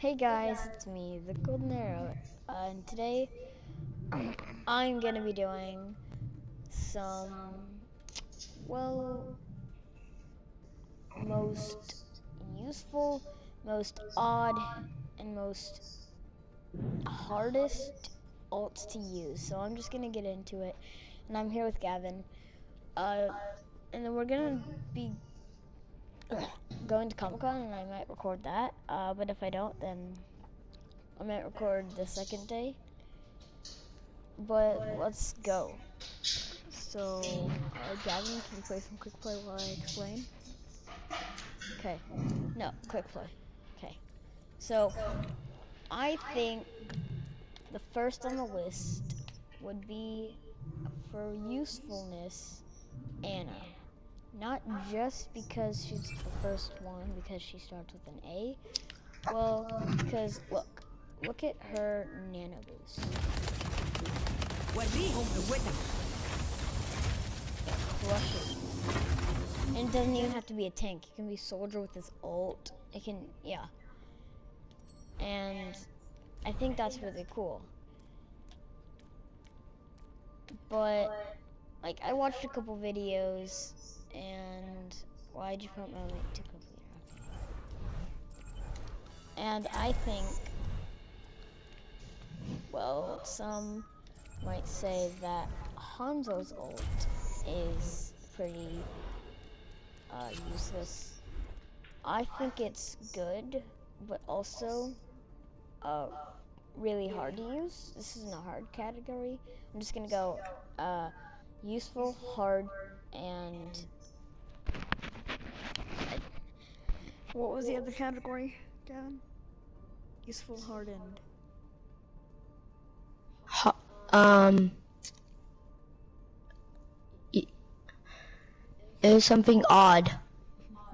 Hey guys, it's me, the Golden Arrow, and today I'm gonna be doing some, well, most useful, most odd, and most hardest alts to use. So I'm just gonna get into it, and I'm here with Gavin, and then we're gonna be going to Comic-Con, and I might record that, but if I don't, then I might record the second day. But let's go. So, Gavin, can you play some quick play while I explain? Okay. No, quick play. Okay. So, I think the first on the list would be, for usefulness, Anna. Not just because she's the first one, because she starts with an A. Well, because look at her nano boost. Crushes. And it doesn't even have to be a tank. It can be soldier with his ult. It can, yeah. And I think that's really cool. But, like, I watched a couple videos, and why'd you put my link to complete? And I think, well, some might say that Hanzo's ult is pretty useless. I think it's good, but also really hard to use. This isn't a hard category. I'm just gonna go useful, hard, and what was the other category, Dan? Useful, hard, and it was something odd.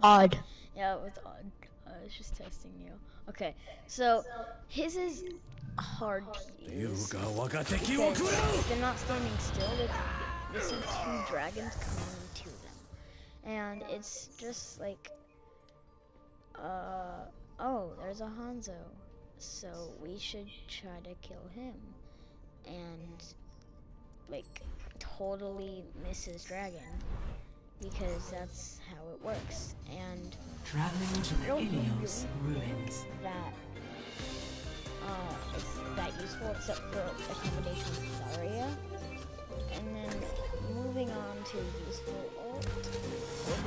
Odd. Yeah, it was odd. I was just testing you. Okay, so his is hard to use because they're not standing still. They see two dragons coming to them, and it's just like, oh, there's a Hanzo, so we should try to kill him, and like totally miss his dragon. Because that's how it works, and traveling to the Ilios ruins. That is that useful, except for accommodation with Zarya. And then moving on to useful ult would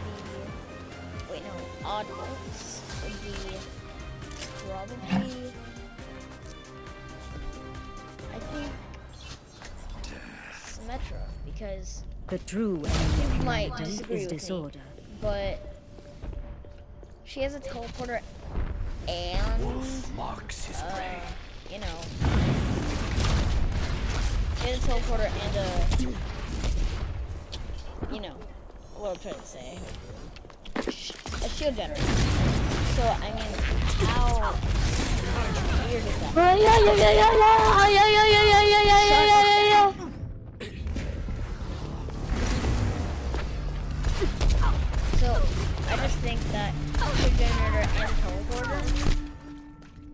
be, odd ults would be probably, I think, Symmetra, because the true you might disagree with disorder. me, but she has a teleporter and marks his prey. She has a teleporter and what I'm trying to say, a shield generator. So I mean, how weird is that? So, I just think that shield generator and teleporter,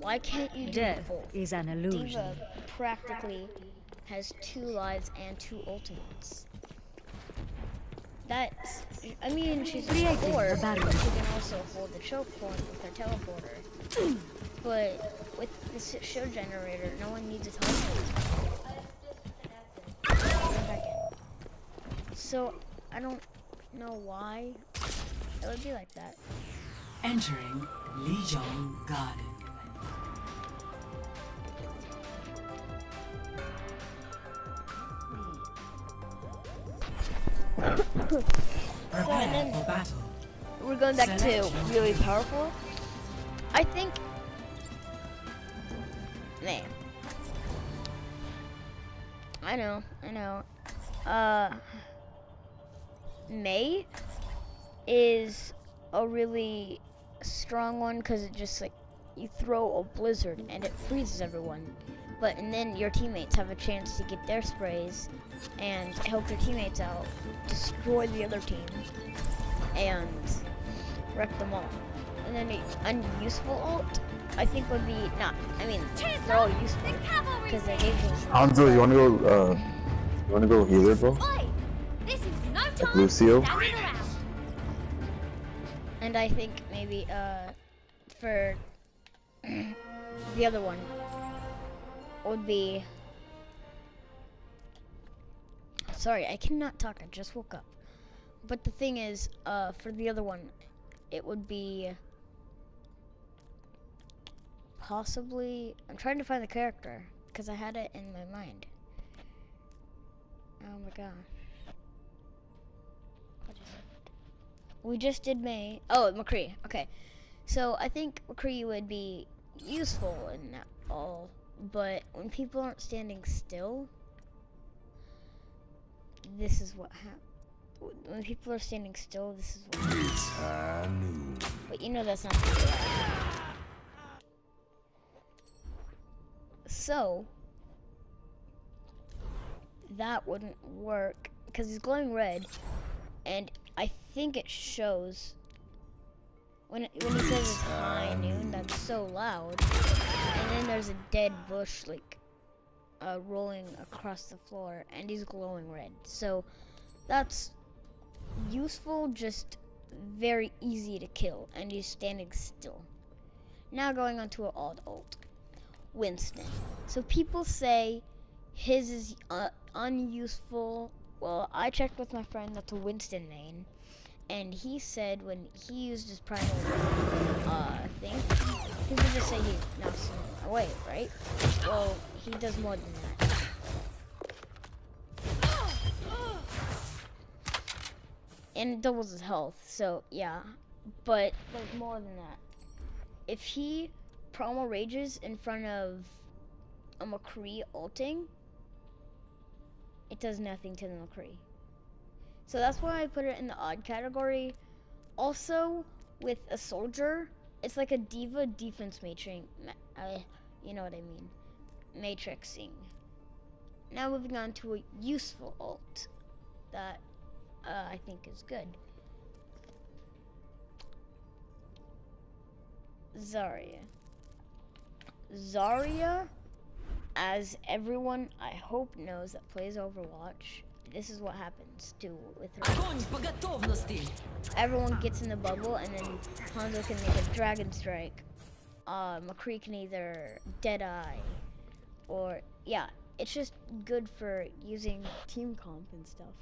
why can't you do both? Is an illusion. Diva practically has 2 lives and 2 ultimates. That's, I mean, she's a support, but she can also hold the choke point with her teleporter. But with the shield generator, no one needs a teleporter. So, I don't know why it would be like that. Entering Lijiang Garden. Prepare for battle. We're going back to really powerful. I think, man, I know. May is a really strong one because it just like, you throw a blizzard and it freezes everyone. And then your teammates have a chance to get their sprays and help their teammates out, destroy the other team, and wreck them all. And then an unuseful ult, I think would be not. I mean, they're all useful because they gave them. Hanzo, you wanna go healer, bro? This is no Like time Lucio? standing around. And I think maybe for the other one would be. Sorry, I cannot talk. I just woke up. But the thing is, for the other one, it would be possibly. I'm trying to find the character because I had it in my mind. Oh my gosh. We just did May. Oh, McCree. Okay. So I think McCree would be useful and all, but when people aren't standing still, this is what happens. When people are standing still, this is what happens. But you know that's not true. So that wouldn't work because he's glowing red, and I think it shows when he says it's high noon. That's so loud, and then there's a dead bush like rolling across the floor, and he's glowing red. So that's useful, just very easy to kill, and he's standing still. Now going on to an odd ult, Winston. So people say his is unuseful. Well, I checked with my friend that's a Winston main, and he said when he used his primal thing, people just say he knocks him away, right? Well, he does more than that. And it doubles his health, so yeah. But there's more than that. If he promo rages in front of a McCree ulting, it does nothing to the McCree. So that's why I put it in the odd category. Also, with a soldier, it's like a diva defense matrix. You know what I mean. Matrixing. Now moving on to a useful ult that I think is good. Zarya. Zarya, as everyone I hope knows that plays Overwatch, this is what happens with her. Everyone gets in the bubble, and then Hanzo can make a Dragon Strike. McCree can either Deadeye, or yeah, it's just good for using team comp and stuff.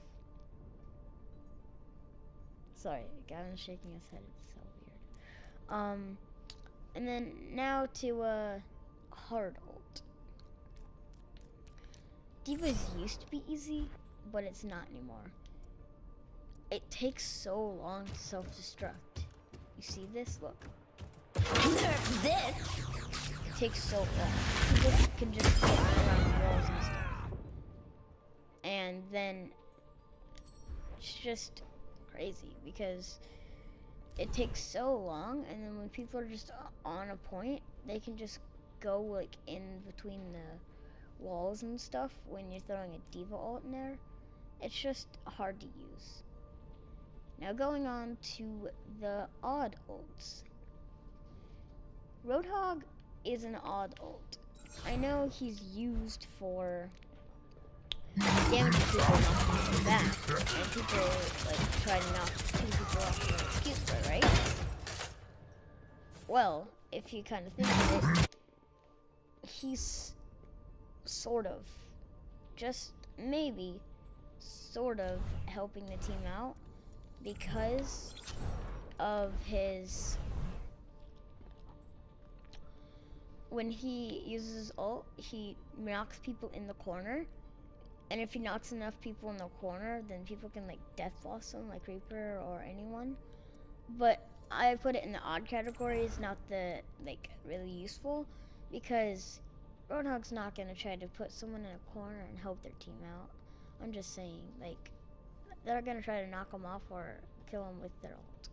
Sorry, Gavin's shaking his head. It's so weird. And then now to hard ult. Divas used to be easy, but it's not anymore. It takes so long to self-destruct. You see this? Look. Nerf this. It takes so long. People can just get around walls and stuff. And then it's just crazy because it takes so long, and then when people are just on a point, they can just go like in between the walls and stuff when you're throwing a diva ult in there. It's just hard to use. Now going on to the odd ults. Roadhog is an odd ult. I know he's used for damaging people off the back, and people like try to knock two people off the skewer, right? Well, if you kind of think of it, he's sort of, just maybe, sort of helping the team out because of his. When he uses his ult, he knocks people in the corner. And if he knocks enough people in the corner, then people can like death boss him, like Reaper or anyone. But I put it in the odd category. It's not the like really useful because Roadhog's not gonna try to put someone in a corner and help their team out. I'm just saying, like, they're gonna try to knock them off or kill them with their ult.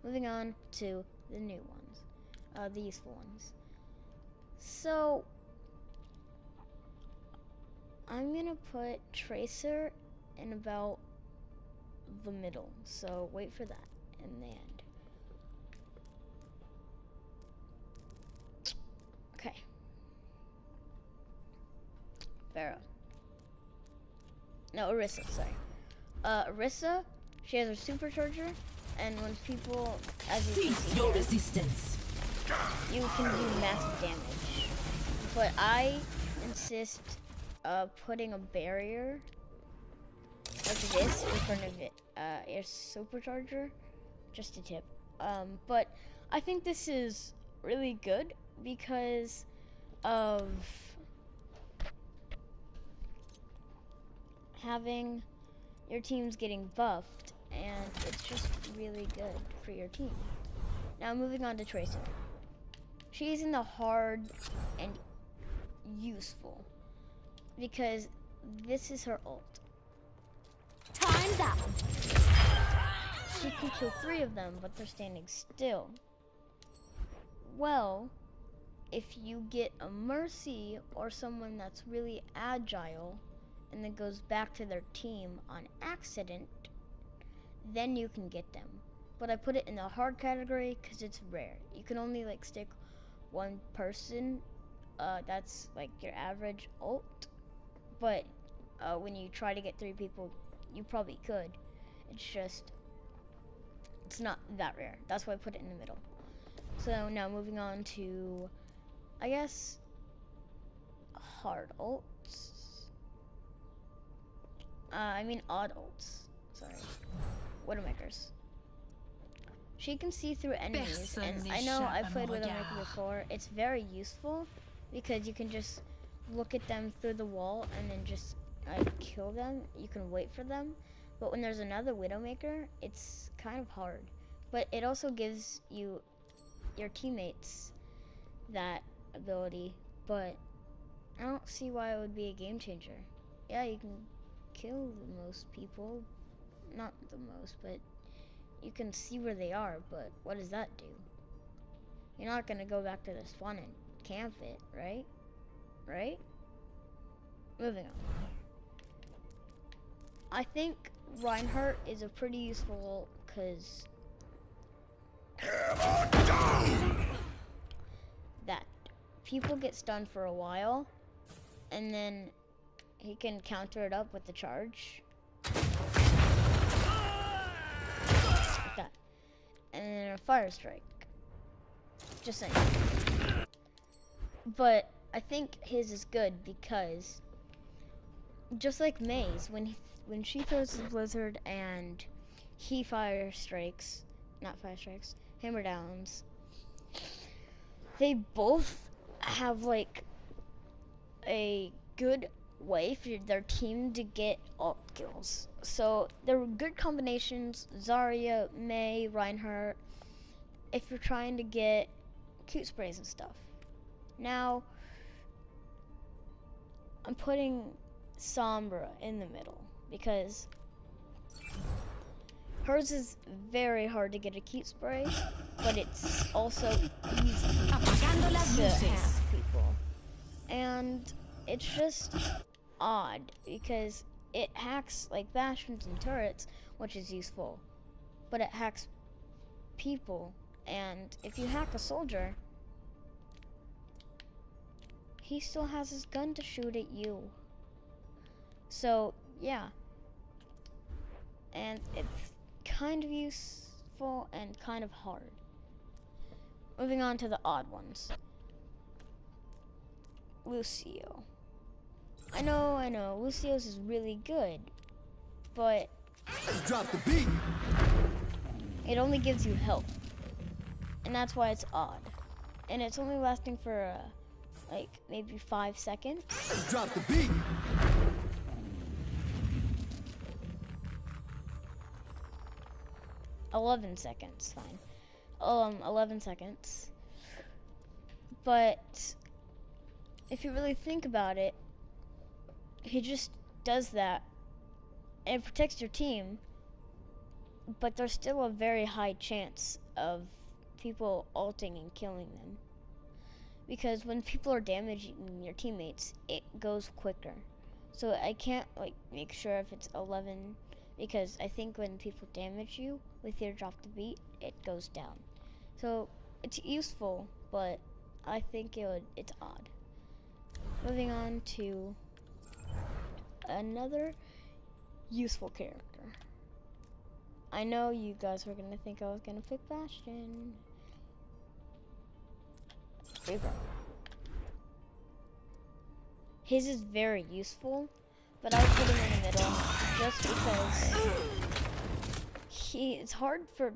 Moving on to the new ones, the useful ones. So I'm gonna put Tracer in about the middle, so wait for that in the end. Pharah. No, Orisa, sorry. Orisa, she has her supercharger, and when people, as you can Cease see your here, resistance. you can do massive damage. But I insist putting a barrier like this in front of it, your supercharger. Just a tip. But I think this is really good because of having your team's getting buffed, and it's just really good for your team. Now moving on to Tracer. She's in the hard and useful because this is her ult. Time's up. She can kill 3 of them, but they're standing still. Well, if you get a Mercy or someone that's really agile and then goes back to their team on accident, then you can get them. But I put it in the hard category because it's rare. You can only like stick 1 person. That's like your average ult. But when you try to get 3 people, you probably could. It's just, it's not that rare. That's why I put it in the middle. So now moving on to, I guess, hard ults. I mean odd ults. Sorry. Widowmakers. She can see through enemies, and I know I played Widowmaker before. It's very useful because you can just look at them through the wall and then just kill them. You can wait for them. But when there's another Widowmaker, it's kind of hard. But it also gives you your teammates that ability, but I don't see why it would be a game changer. Yeah, you can kill the most people. Not the most, but you can see where they are, but what does that do? You're not gonna go back to the spawn and camp it, right? Right? Moving on. I think Reinhardt is a pretty useful ult because that people get stunned for a while and then he can counter it up with the charge. Like that. And then a fire strike. Just saying. But I think his is good because just like May's, when she throws the blizzard and he hammer downs, they both have like a good way for their team to get ult kills. So they're good combinations. Zarya, May, Reinhardt, if you're trying to get cute sprays and stuff. Now I'm putting Sombra in the middle because hers is very hard to get a cute spray, but it's also easy to hack people. And it's just odd because it hacks like bastions and turrets, which is useful, but it hacks people. And if you hack a soldier, he still has his gun to shoot at you. So yeah, and it's kind of useful and kind of hard. Moving on to the odd ones. Lucio. I know, Lucio's is really good, but Drop the beat. it only gives you health, and that's why it's odd. And it's only lasting for like maybe 5 seconds. Drop the beat. 11 seconds, fine. 11 seconds. But if you really think about it, he just does that and it protects your team, but there's still a very high chance of people ulting and killing them. Because when people are damaging your teammates, it goes quicker. So I can't like make sure if it's 11 because I think when people damage you with your drop the beat, it goes down. So it's useful, but I think it's odd. Moving on to another useful character. I know you guys were gonna think I was gonna pick Bastion. Reaper. His is very useful, but I would put him in the middle just because it's hard for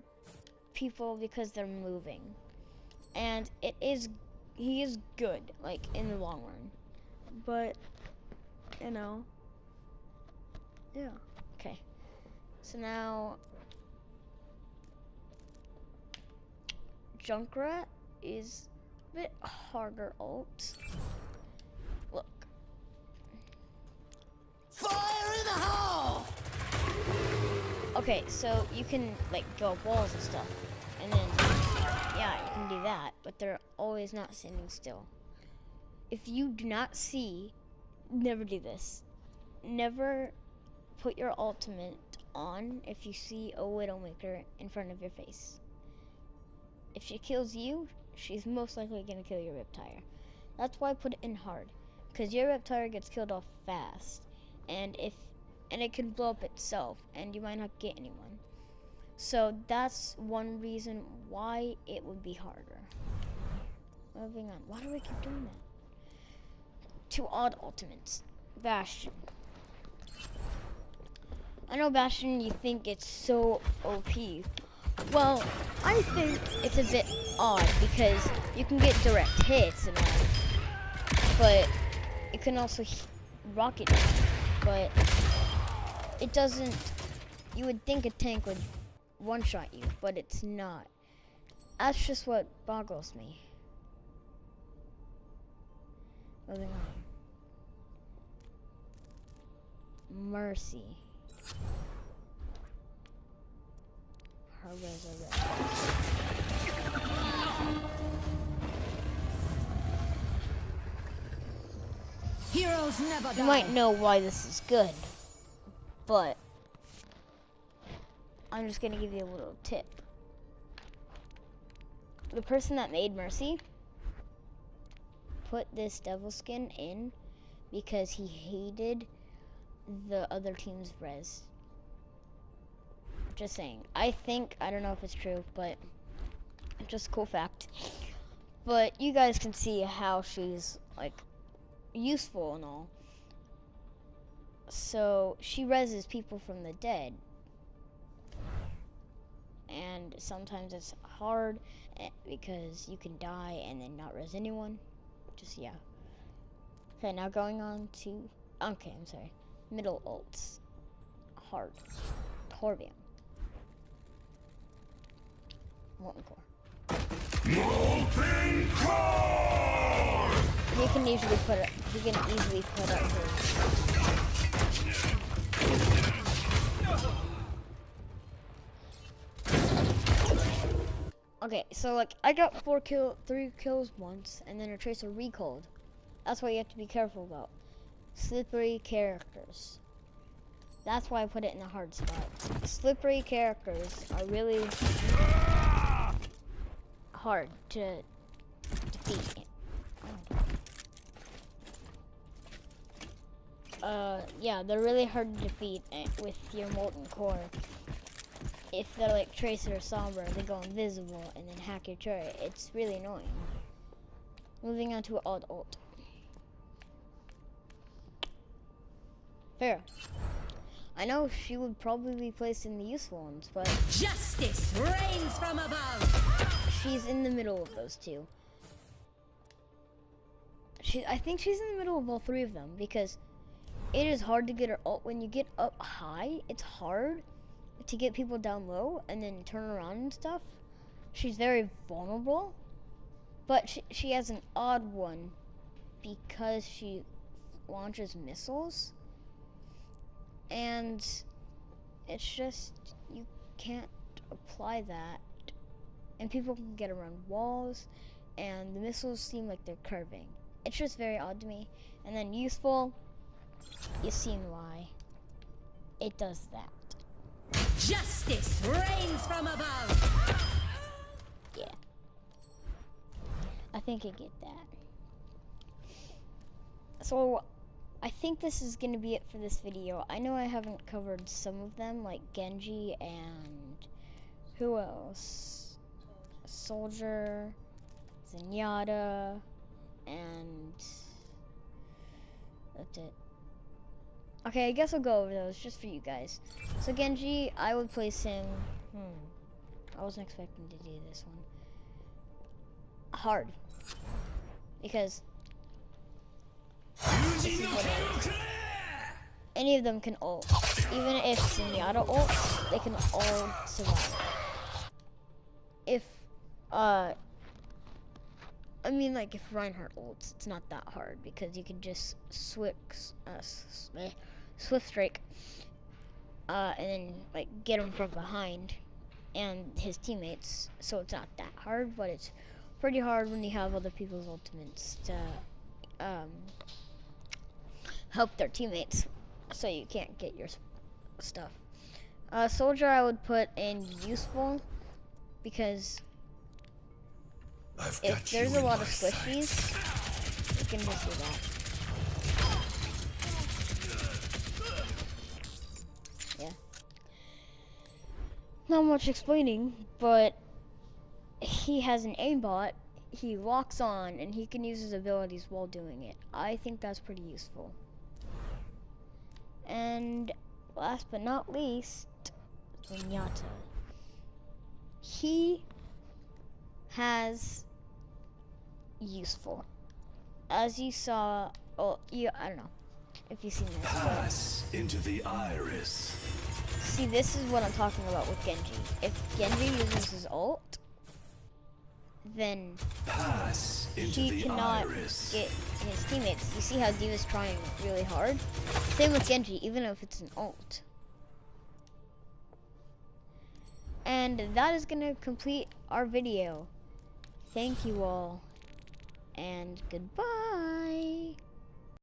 people because they're moving. And he is good, like, in the long run. But, you know, yeah. Okay. So now, Junkrat is a bit harder ult. Look. Fire in the hole! Okay, so you can, like, go up walls and stuff. And then, yeah, you can do that. But they're always not standing still. If you do not see, never do this. Never put your ultimate on if you see a Widowmaker in front of your face. If she kills you, she's most likely going to kill your Riptire. That's why I put it in hard. Because your Riptire gets killed off fast. And it can blow up itself. And you might not get anyone. So that's one reason why it would be harder. Moving on. Why do I keep doing that? 2 odd ultimates. Bastion. I know Bastion, you think it's so OP. Well, I think it's a bit odd because you can get direct hits and all. But it can also rocket you. But it doesn't. You would think a tank would one-shot you, but it's not. That's just what boggles me. Moving on. Mercy. Her resurrection. Heroes never die. You might know why this is good, but I'm just gonna give you a little tip. The person that made Mercy put this devil skin in because he hated the other team's res. Just saying. I don't know if it's true, but just a cool fact. But you guys can see how she's, like, useful and all. So she reses people from the dead. And sometimes it's hard because you can die and then not res anyone. Just, yeah. Okay, now going on to, okay, I'm sorry. Middle ults. Hard. Torbjorn. Molten Core. Molten Core! He can easily put up his. Okay, so like I got 3 kills once, and then a tracer recalled. That's what you have to be careful about. Slippery characters. That's why I put it in the hard spot. Slippery characters are really hard to defeat. Yeah, they're really hard to defeat with your Molten Core. If they're like Tracer or Sombra, they go invisible and then hack your turret. It's really annoying. Moving on to Odd Ult. Fair. I know she would probably be placed in the useful ones, but Justice reigns from above. she's in the middle of those two. I think she's in the middle of all 3 of them because it is hard to get her ult. When you get up high, it's hard to get people down low and then turn around and stuff. She's very vulnerable, but she has an odd one because she launches missiles. And it's just, you can't apply that. And people can get around walls, and the missiles seem like they're curving. It's just very odd to me. And then useful, you've seen why. It does that. Justice reigns from above. Yeah. I think I get that. So, I think this is gonna be it for this video. I know I haven't covered some of them, like Genji and who else? Soldier, Zenyatta, and that's it. Okay, I guess I'll go over those just for you guys. So Genji, I would place him. I wasn't expecting to do this one. Hard, because this is what it is. Any of them can ult. Even if Zenyatta ults, they can all survive. If, I mean, like, if Reinhardt ults, it's not that hard because you can just swift strike, and then, like, get him from behind and his teammates. So it's not that hard, but it's pretty hard when you have other people's ultimates to, help their teammates, so you can't get your stuff. Soldier I would put in useful, because if there's a lot of squishies, you can just do that. Yeah. Not much explaining, but he has an aimbot, he locks on, and he can use his abilities while doing it. I think that's pretty useful. And last but not least, Zenyatta. He has useful. As you saw, I don't know if you've seen this. Pass into the iris. See, this is what I'm talking about with Genji. If Genji uses his ult, then Pass into he the cannot iris. get his teammates. You see how D.Va's trying really hard? Same with Genji, even if it's an ult. And that is gonna complete our video. Thank you all, and goodbye.